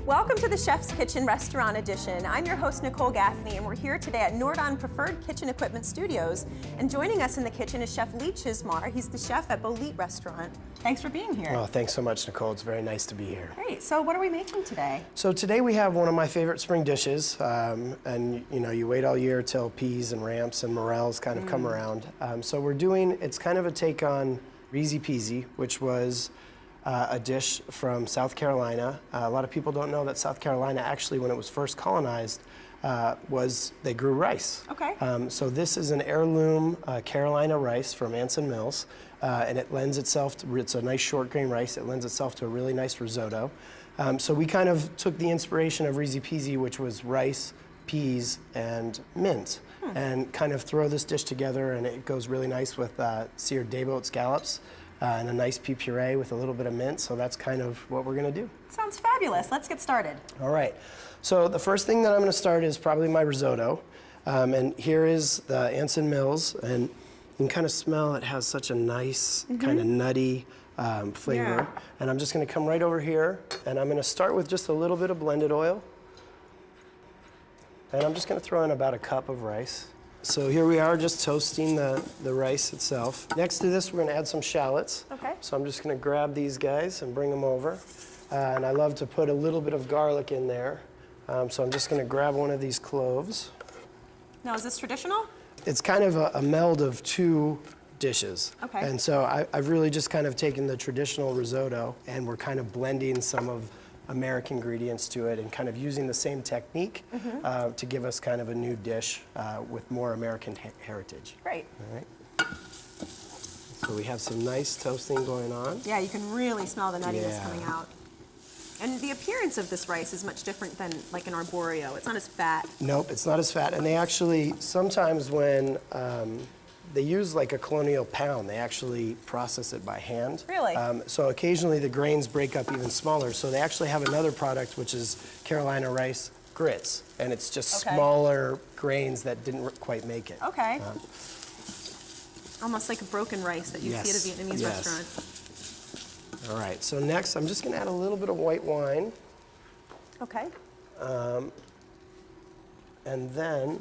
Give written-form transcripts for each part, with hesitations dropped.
Welcome to the Chef's Kitchen Restaurant Edition. I'm your host, Nicole Gaffney, and we're here today at Nordon Preferred Kitchen Equipment Studios. And joining us in the kitchen is Chef Lee Chizmar. He's the chef at Bolit Restaurant. Thanks for being here. Oh, thanks so much, Nicole. It's very nice to be here. Great. So what are we making today? So today we have one of my favorite spring dishes. And you know, you wait all year till peas and ramps and morels kind of come around. So we're doing, it's kind of a take on Reezy Peezy, which was a dish from South Carolina. A lot of people don't know that South Carolina actually, when it was first colonized, they grew rice. Okay. So this is an heirloom Carolina rice from Anson Mills, and it lends itself to, it's a nice short grain rice, it lends itself to a really nice risotto. So we kind of took the inspiration of Reezy Peezy, which was rice, peas, and mint, and kind of throw this dish together, and it goes really nice with seared day-boat scallops. And a nice pea puree with a little bit of mint, so that's kind of what we're gonna do. Sounds fabulous. Let's get started. All right, so the first thing that I'm gonna start is probably my risotto. And here is the Anson Mills, and you can kind of smell it has such a nice, kind of nutty flavor. Yeah. And I'm just gonna come right over here, and I'm gonna start with just a little bit of blended oil. And I'm just gonna throw in about a cup of rice. So here we are just toasting the rice itself. Next to this, we're gonna add some shallots. Okay. So I'm just gonna grab these guys and bring them over. And I love to put a little bit of garlic in there. So I'm just gonna grab one of these cloves. Now, is this traditional? It's kind of a meld of two dishes. Okay. And so I've really just kind of taken the traditional risotto, and we're kind of blending some of American ingredients to it and kind of using the same technique to give us kind of a new dish with more American heritage. Great. All right. So we have some nice toasting going on. Yeah, you can really smell the nuttiness Yeah. coming out. And the appearance of this rice is much different than like an arborio. It's not as fat. Nope, it's not as fat. And they actually, sometimes when they use like a colonial pound, they actually process it by hand. Really? So occasionally the grains break up even smaller. So they actually have another product, which is Carolina rice grits. And it's just smaller grains that didn't quite make it. Okay. Almost like a broken rice that you see at a Vietnamese restaurant. All right, so next I'm just gonna add a little bit of white wine. Okay. And then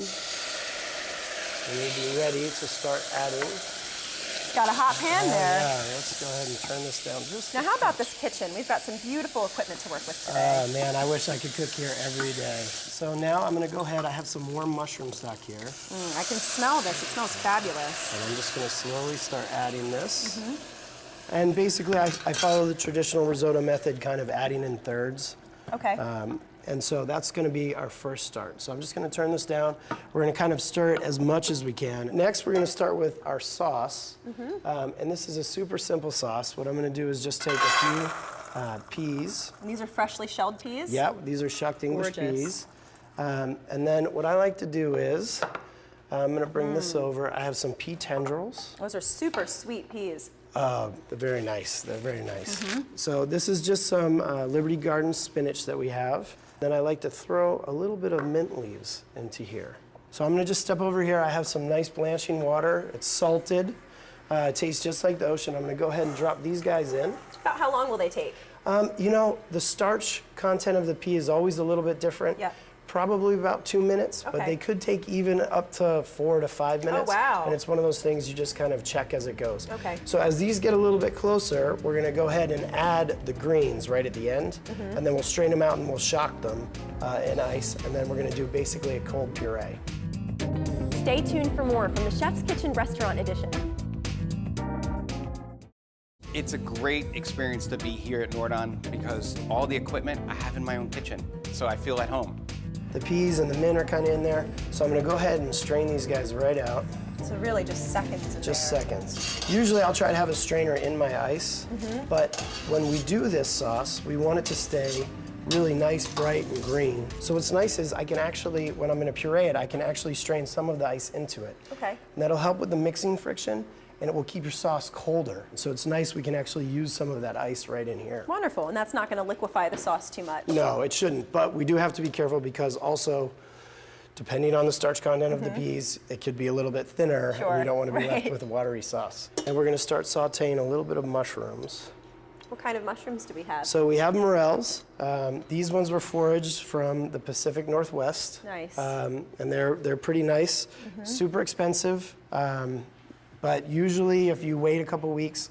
we'll be ready to start adding. It's got a hot pan there. Yeah, let's go ahead and turn this down just Now, how about this kitchen? We've got some beautiful equipment to work with today. man, I wish I could cook here every day. So now I'm gonna go ahead, I have some warm mushroom stock here. I can smell this, it smells fabulous. And I'm just gonna slowly start adding this. And basically I follow the traditional risotto method, kind of adding in thirds. Okay. And so that's gonna be our first start. So I'm just gonna turn this down. We're gonna kind of stir it as much as we can. Next, we're gonna start with our sauce. And this is a super simple sauce. What I'm gonna do is just take a few peas. And these are freshly shelled peas? Yeah, these are shucked English Gorgeous. peas. And then what I like to do is, I'm gonna bring this over. I have some pea tendrils. Those are super sweet peas. They're very nice. They're very nice. So this is just some Liberty Garden spinach that we have. Then I like to throw a little bit of mint leaves into here. So I'm gonna just step over here. I have some nice blanching water. It's salted. It tastes just like the ocean. I'm gonna go ahead and drop these guys in. About how long will they take? You know, the starch content of the pea is always a little bit different. Yeah. Probably about 2 minutes, but Okay. they could take even up to 4 to 5 minutes. wow. And it's one of those things you just kind of check as it goes. Okay. So as these get a little bit closer, we're gonna go ahead and add the greens right at the end, and then we'll strain them out and we'll shock them in ice, and then we're gonna do basically a cold puree. Stay tuned for more from the Chef's Kitchen Restaurant Edition. It's a great experience to be here at Nordon because all the equipment I have in my own kitchen, so I feel at home. The peas and the mint are kind of in there, so I'm gonna go ahead and strain these guys right out. So really just seconds in Just there. seconds. Usually I'll try to have a strainer in my ice, but when we do this sauce, we want it to stay really nice, bright, and green. So what's nice is I can actually, when I'm gonna puree it, I can actually strain some of the ice into it. Okay. And that'll help with the mixing friction, and it will keep your sauce colder. So it's nice we can actually use some of that ice right in here. Wonderful, and that's not gonna liquefy the sauce too much. No, it shouldn't, but we do have to be careful because also, depending on the starch content of the peas, it could be a little bit thinner, and we don't want to be left with a watery sauce. And we're gonna start sauteing a little bit of mushrooms. What kind of mushrooms do we have? So we have morels. These ones were foraged from the Pacific Northwest. Nice. And they're pretty nice, super expensive. But usually if you wait a couple weeks,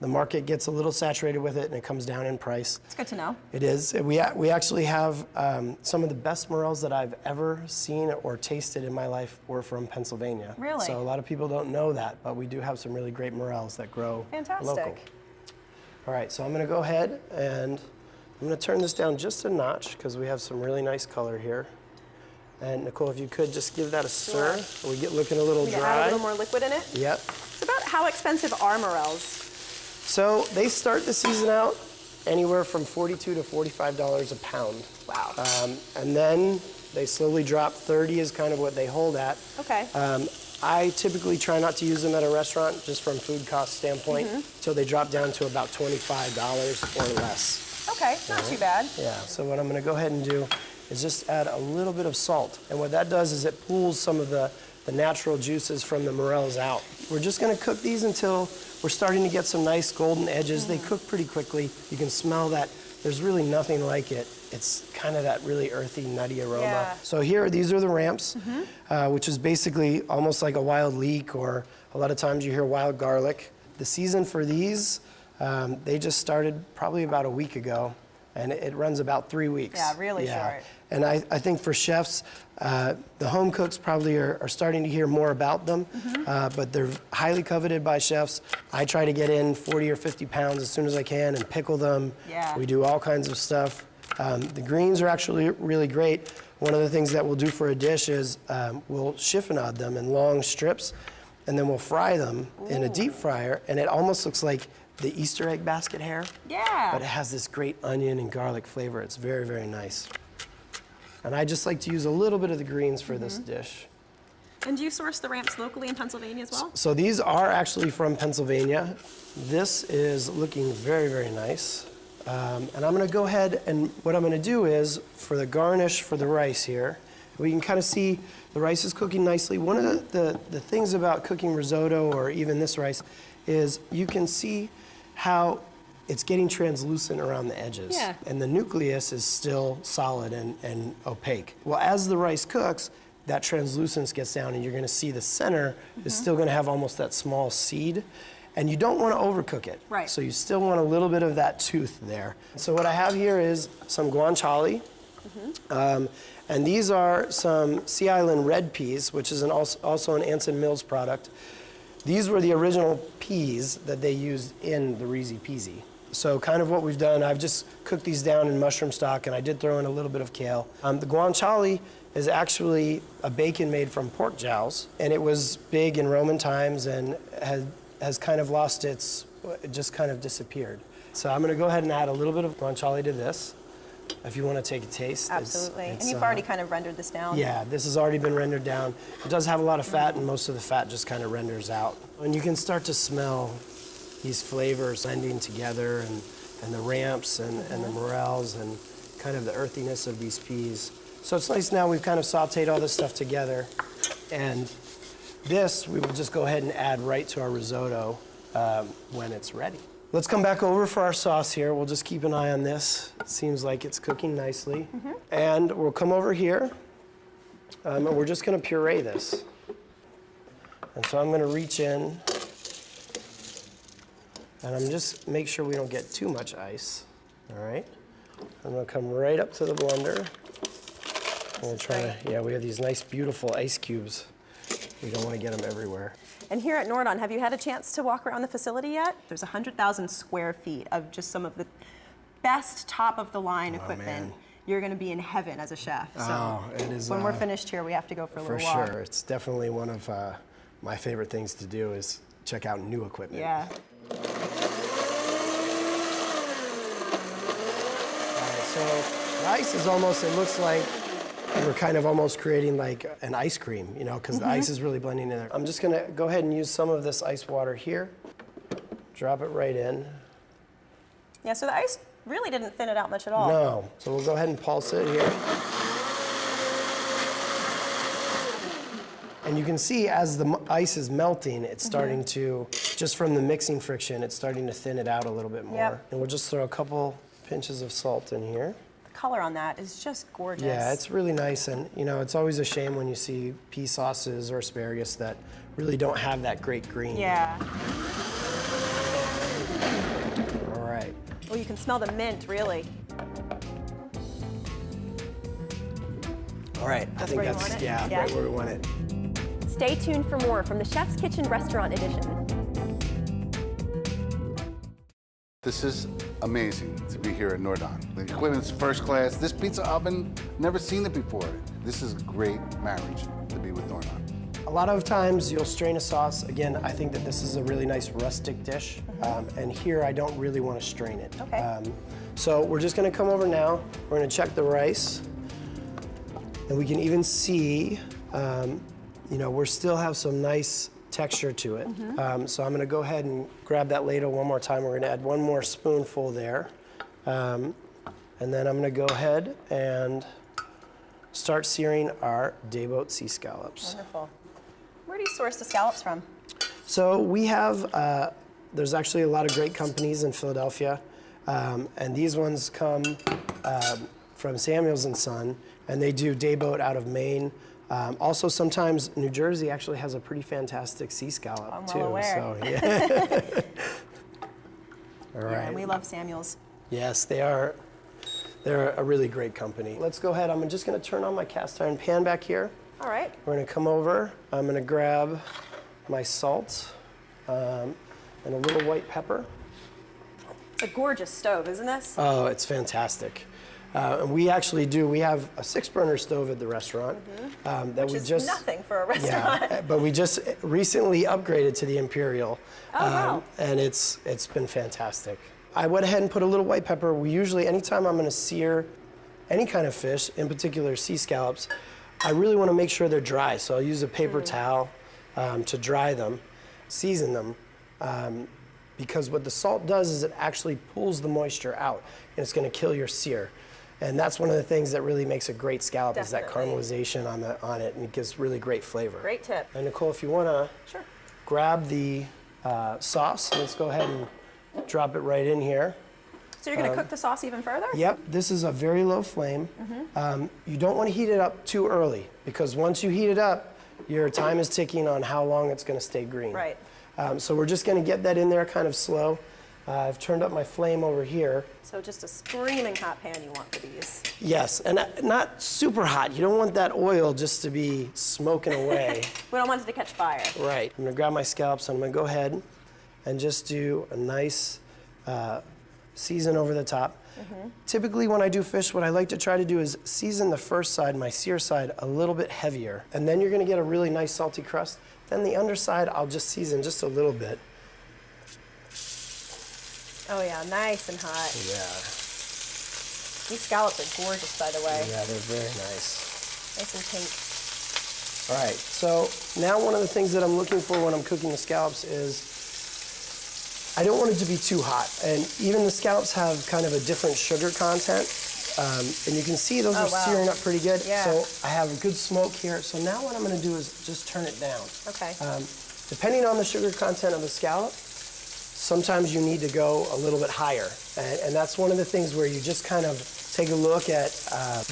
the market gets a little saturated with it and it comes down in price. It's good to know. It is. We actually have some of the best morels that I've ever seen or tasted in my life were from Pennsylvania. Really? So a lot of people don't know that, but we do have some really great morels that grow Fantastic. local. All right, so I'm gonna go ahead and I'm gonna turn this down just a notch because we have some really nice color here. And Nicole, if you could just give that a stir. We get looking a little We dry. add a little more liquid in it. Yep. It's about how expensive are morels? So they start the season out anywhere from $42 to $45 a pound. Wow. And then they slowly drop. 30 is kind of what they hold at. Okay. I typically try not to use them at a restaurant just from food cost standpoint until they drop down to about $25 or less. Okay, not too bad. Yeah, so what I'm gonna go ahead and do is just add a little bit of salt. And what that does is it pulls some of the natural juices from the morels out. We're just gonna cook these until we're starting to get some nice golden edges. They cook pretty quickly. You can smell that. There's really nothing like it. It's kind of that really earthy, nutty aroma. Yeah. So here, these are the ramps, which is basically almost like a wild leek, or a lot of times you hear wild garlic. The season for these, they just started probably about a week ago, and it runs about 3 weeks. Yeah, really short. And I think for chefs, the home cooks probably are starting to hear more about them, but they're highly coveted by chefs. I try to get in 40 or 50 pounds as soon as I can and pickle them. Yeah. We do all kinds of stuff. The greens are actually really great. One of the things that we'll do for a dish is we'll chiffonade them in long strips, and then we'll fry them in a deep fryer, and it almost looks like the Easter egg basket hair. Yeah. But it has this great onion and garlic flavor. It's very, very nice. And I just like to use a little bit of the greens for this dish. And do you source the ramps locally in Pennsylvania as well? So these are actually from Pennsylvania. This is looking very, very nice. And I'm gonna go ahead and what I'm gonna do is, for the garnish for the rice here, we can kind of see the rice is cooking nicely. One of the things about cooking risotto or even this rice is you can see how it's getting translucent around the edges. Yeah. And the nucleus is still solid and opaque. Well, as the rice cooks, that translucence gets down and you're gonna see the center is still gonna have almost that small seed. And you don't wanna overcook it. Right. So you still want a little bit of that tooth there. So what I have here is some guanciale. And these are some Sea Island red peas, which is also an Anson Mills product. These were the original peas that they used in the Reezy Peezy. So kind of what we've done, I've just cooked these down in mushroom stock, and I did throw in a little bit of kale. The guanciale is actually a bacon made from pork jowls, and it was big in Roman times and has kind of lost it just kind of disappeared. So I'm gonna go ahead and add a little bit of guanciale to this, if you wanna take a taste. Absolutely. And you've already kind of rendered this down. Yeah, this has already been rendered down. It does have a lot of fat, and most of the fat just kind of renders out. And you can start to smell these flavors blending together, and the ramps and the morels and kind of the earthiness of these peas. So it's nice now we've kind of sauteed all this stuff together, and this we will just go ahead and add right to our risotto when it's ready. Let's come back over for our sauce here. We'll just keep an eye on this. It seems like it's cooking nicely. And we'll come over here, and we're just gonna puree this. And so I'm gonna reach in, and I'm just make sure we don't get too much ice, all right? I'm gonna come right up to the blender. And we'll try to, yeah, we have these nice, beautiful ice cubes. We don't wanna get them everywhere. And here at Nordon, have you had a chance to walk around the facility yet? There's 100,000 square feet of just some of the best top-of-the-line equipment. man. You're gonna be in heaven as a chef. So Oh, it is, when we're finished here, we have to go for a For little walk. sure, it's definitely one of my favorite things to do is check out new equipment. Yeah. All right, so the ice is almost, it looks like we're kind of almost creating like an ice cream, you know, because the ice is really blending in there. I'm just gonna go ahead and use some of this ice water here, drop it right in. Yeah, so the ice really didn't thin it out much at all. No, so we'll go ahead and pulse it here. And you can see as the ice is melting, it's starting to, just from the mixing friction, it's starting to thin it out a little bit more. Yep. And we'll just throw a couple pinches of salt in here. The color on that is just gorgeous. Yeah, it's really nice. And you know, it's always a shame when you see pea sauces or asparagus that really don't have that great green. Yeah. All right. Well, you can smell the mint, really. All right, I think where you that's, want it? yeah, Yeah. right where we want it. Stay tuned for more from the Chef's Kitchen Restaurant Edition. This is amazing to be here at Nordon. The equipment's first class. This pizza oven, never seen it before. This is a great marriage to be with Nordon. A lot of times you'll strain a sauce. Again, I think that this is a really nice rustic dish. And here I don't really want to strain it. Okay. So we're just gonna come over now. We're gonna check the rice. And we can even see, you know, we still have some nice texture to it. So I'm gonna go ahead and grab that ladle one more time. We're gonna add one more spoonful there. And then I'm gonna go ahead and start searing our Dayboat sea scallops. Wonderful. Where do you source the scallops from? So we have, there's actually a lot of great companies in Philadelphia. And these ones come from Samuels and Son, and they do Dayboat out of Maine. Also, sometimes New Jersey actually has a pretty fantastic sea scallop I'm too. well aware. So yeah. All right. Yeah, and we love Samuel's. Yes, they are. They're a really great company. Let's go ahead. I'm just going to turn on my cast iron pan back here. All right. We're going to come over. I'm going to grab my salt and a little white pepper. It's a gorgeous stove, isn't this? Oh, it's fantastic. And we actually do, we have a 6-burner stove at the restaurant that Which we is just, nothing for a restaurant. yeah, but we just recently upgraded to the Imperial. Oh, wow. And it's been fantastic. I went ahead and put a little white pepper. We usually, anytime I'm gonna sear any kind of fish, in particular sea scallops, I really wanna make sure they're dry. So I'll use a paper towel to dry them, season them. Because what the salt does is it actually pulls the moisture out, and it's gonna kill your sear. And that's one of the things that really makes a great scallop is that Definitely. caramelization on it, and it gives really great flavor. Great tip. And Nicole, if you wanna Sure. grab the sauce, let's go ahead and drop it right in here. So you're going to cook the sauce even further? Yep, this is a very low flame. You don't wanna heat it up too early, because once you heat it up, your time is ticking on how long it's gonna stay green. Right. So we're just gonna get that in there kind of slow. I've turned up my flame over here. So just a screaming hot pan you want for these. Yes, and not super hot. You don't want that oil just to be smoking away. We don't want it to catch fire. Right. I'm gonna grab my scallops and I'm gonna go ahead and just do a nice season over the top. Typically when I do fish, what I like to try to do is season the first side, my sear side, a little bit heavier. And then you're gonna get a really nice salty crust. Then the underside, I'll just season just a little bit. Oh yeah, nice and hot. Yeah, These scallops are gorgeous, by the way. yeah, they're very nice. Nice and pink. All right, so now one of the things that I'm looking for when I'm cooking the scallops is I don't want it to be too hot. And even the scallops have kind of a different sugar content. And you can see those Oh, are wow. searing up pretty good. Yeah. So I have a good smoke here. So now what I'm gonna do is just turn it down. Okay. Depending on the sugar content of the scallop, sometimes you need to go a little bit higher. And that's one of the things where you just kind of take a look at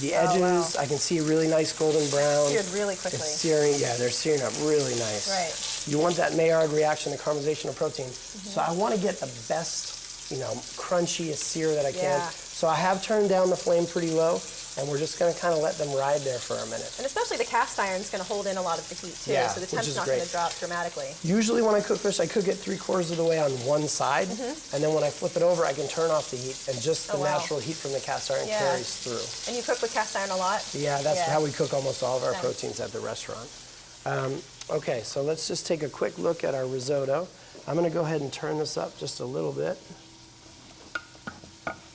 the edges. wow. I can see really nice golden brown. Seared really quickly. It's searing, yeah, they're searing up really nice. Right. You want that Maillard reaction, the caramelization of protein. So I want to get the best, you know, crunchiest sear that I can. Yeah. So I have turned down the flame pretty low, and we're just going to kind of let them ride there for a minute. And especially the cast iron is going to hold in a lot of the heat too, Yeah, so the which temp's is not going great. to drop dramatically. Usually when I cook fish, I cook it 3/4 of the way on one side, and then when I flip it over, I can turn off the heat, and just the Oh, wow. natural heat from the cast iron Yeah. carries through. And you cook with cast iron a lot? Yeah, that's Yeah. how we cook almost all of our Nice. proteins at the restaurant. Okay, so let's just take a quick look at our risotto. I'm gonna go ahead and turn this up just a little bit.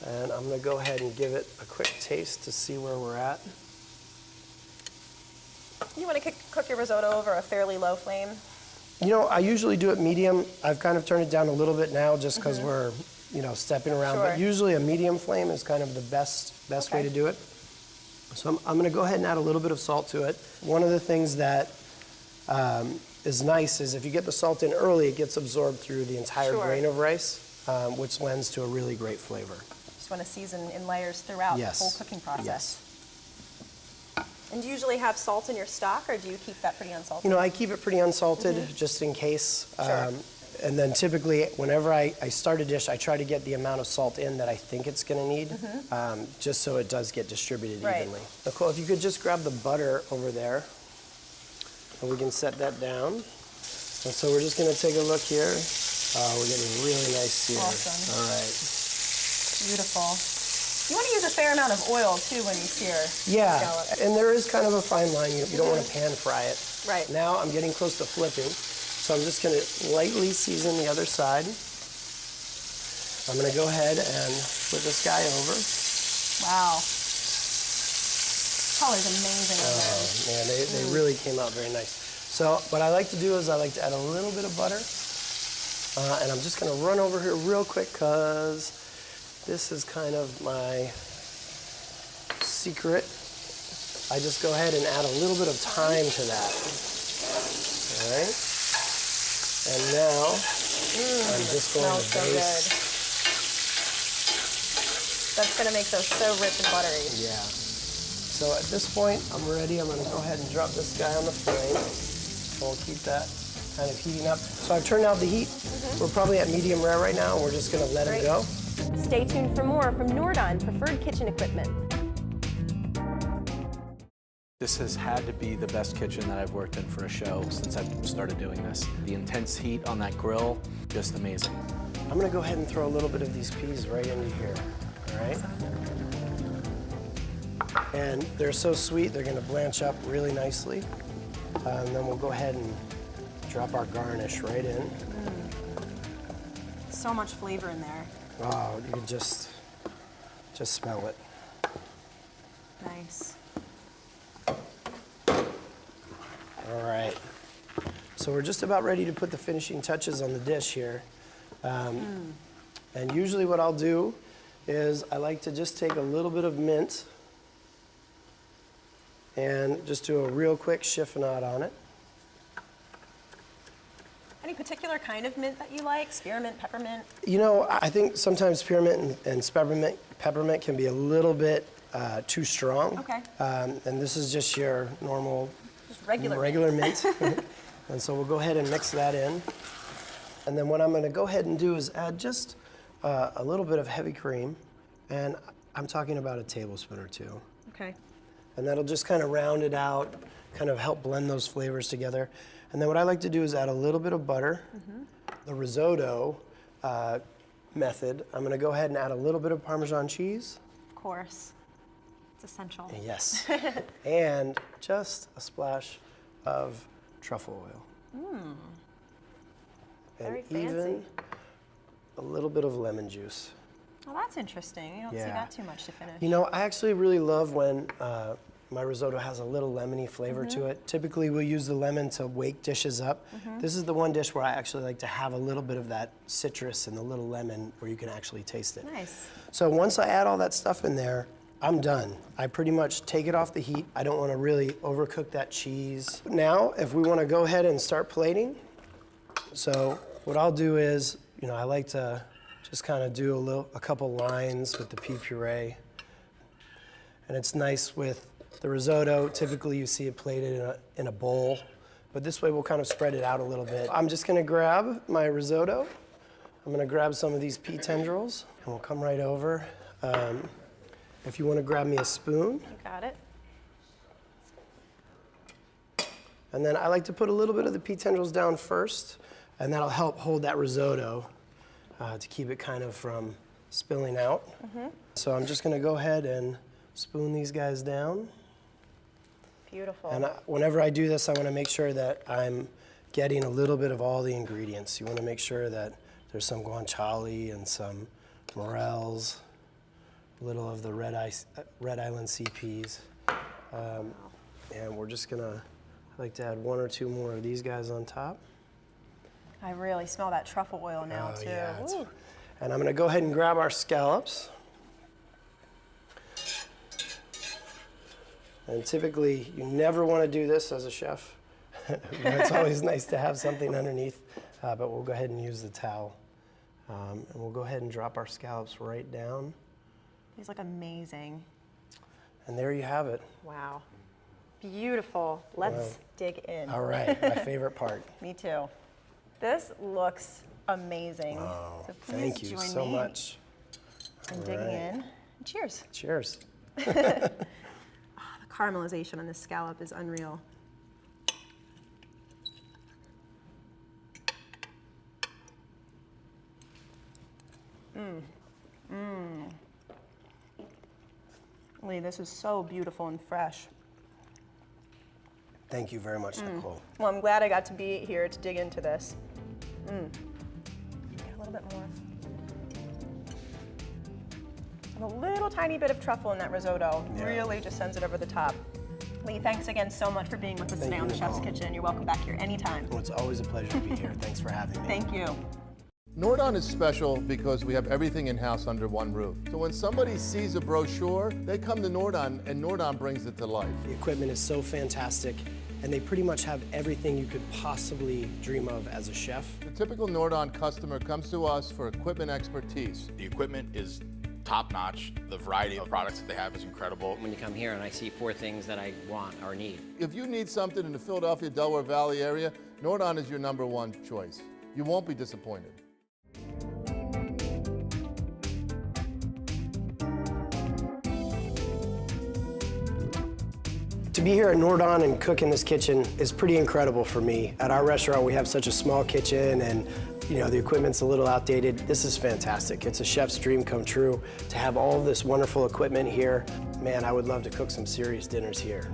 And I'm gonna go ahead and give it a quick taste to see where we're at. You want to cook your risotto over a fairly low flame? You know, I usually do it medium. I've kind of turned it down a little bit now just because we're, you know, stepping around. Sure. But usually a medium flame is kind of the best way Okay. to do it. So I'm gonna go ahead and add a little bit of salt to it. One of the things that is nice is if you get the salt in early, it gets absorbed through the entire Sure. grain of rice, which lends to a really great flavor. Just want to season in layers throughout Yes. the whole cooking process. Yes. And do you usually have salt in your stock, or do you keep that pretty unsalted? You know, I keep it pretty unsalted just in case. Sure. And then typically, whenever I start a dish, I try to get the amount of salt in that I think it's going to need, just so it does get distributed Right. evenly. Nicole, if you could just grab the butter over there, and we can set that down. And so we're just going to take a look here. Oh, we're getting really nice sear. Awesome. All right. Beautiful. You want to use a fair amount of oil, too, when you sear Yeah, scallops. and there is kind of a fine line. You don't want to pan fry it. Right. Now I'm getting close to flipping, so I'm just going to lightly season the other side. I'm going to go ahead and flip this guy over. Wow. Color's amazing on those. Man, they really came out very nice. So what I like to do is I like to add a little bit of butter, and I'm just going to run over here real quick because this is kind of my secret. I just go ahead and add a little bit of thyme to that. All right. And now I'm just going Smells to so good. baste. That's going to make those so rich and buttery. Yeah. So at this point, I'm ready. I'm going to go ahead and drop this guy on the flame. And we'll keep that kind of heating up. So I've turned out the heat. We're probably at medium rare right now, and we're just going to let it go. Stay tuned for more from Nordon Preferred Kitchen Equipment. This has had to be the best kitchen that I've worked in for a show since I started doing this. The intense heat on that grill, just amazing. I'm going to go ahead and throw a little bit of these peas right into here. All right? And they're so sweet, they're going to blanch up really nicely. And then we'll go ahead and drop our garnish right in. So much flavor in there. Oh, you can just smell it. Nice. All right. So we're just about ready to put the finishing touches on the dish here. And usually what I'll do is I like to just take a little bit of mint and just do a real quick chiffonade on it. Any particular kind of mint that you like? Spearmint, peppermint? You know, I think sometimes spearmint and peppermint can be a little bit too strong. Okay. And this is just your normal Just regular mint. And so we'll go ahead and mix that in. And then what I'm going to go ahead and do is add just a little bit of heavy cream. And I'm talking about a tablespoon or two. Okay. And that'll just kind of round it out, kind of help blend those flavors together. And then what I like to do is add a little bit of butter. The risotto method, I'm going to go ahead and add a little bit of Parmesan cheese. Of course. It's essential. Yes. And just a splash of truffle oil. Very And fancy. even a little bit of lemon juice. Well, that's interesting. You don't see Yeah. that too much to finish. You know, I actually really love when my risotto has a little lemony flavor to it. Typically, we'll use the lemon to wake dishes up. This is the one dish where I actually like to have a little bit of that citrus and the little lemon where you can actually taste it. Nice. So once I add all that stuff in there, I'm done. I pretty much take it off the heat. I don't want to really overcook that cheese. Now, if we want to go ahead and start plating, so what I'll do is, you know, I like to just kind of do a couple lines with the pea puree. And it's nice with the risotto. Typically you see it plated in a bowl, but this way we'll kind of spread it out a little bit. I'm just gonna grab my risotto. I'm gonna grab some of these pea tendrils and we'll come right over. If you wanna grab me a spoon. You got it. And then I like to put a little bit of the pea tendrils down first, and that'll help hold that risotto to keep it kind of from spilling out. So I'm just gonna go ahead and spoon these guys down. Beautiful. And whenever I do this, I wanna make sure that I'm getting a little bit of all the ingredients. You wanna make sure that there's some guanciale and some morels, a little of the Red Island sea peas. And we're just gonna, I like to add one or two more of these guys on top. I really smell that truffle oil now, Oh, too. yeah, it's- Ooh. And I'm gonna go ahead and grab our scallops. And typically, you never wanna do this as a chef. It's always nice to have something underneath, but we'll go ahead and use the towel. And we'll go ahead and drop our scallops right down. These look amazing. And there you have it. Wow. Beautiful. Let's dig in. All right, my favorite part. Me too. This looks amazing. Oh, So please thank you join so me much. in All digging right. in. Cheers. Cheers. The caramelization on this scallop is unreal. Lee, this is so beautiful and fresh. Thank you very much, Nicole. Well, I'm glad I got to be here to dig into this. Get a little bit more. And a little tiny bit of truffle in that risotto really just sends it over the top. Lee, thanks again so much for being with us Thank today on you, the Chef's Nicole. Kitchen. You're welcome back here anytime. Well, it's always a pleasure to be here. Thanks for having me. Thank you. Nordon is special because we have everything in-house under one roof. So when somebody sees a brochure, they come to Nordon and Nordon brings it to life. The equipment is so fantastic, and they pretty much have everything you could possibly dream of as a chef. The typical Nordon customer comes to us for equipment expertise. The equipment is top-notch. The variety of products that they have is incredible. When you come here and I see 4 things that I want or need. If you need something in the Philadelphia, Delaware Valley area, Nordon is your #1 choice. You won't be disappointed. To be here at Nordon and cook in this kitchen is pretty incredible for me. At our restaurant, we have such a small kitchen and the equipment's a little outdated. This is fantastic. It's a chef's dream come true to have all of this wonderful equipment here. Man, I would love to cook some serious dinners here.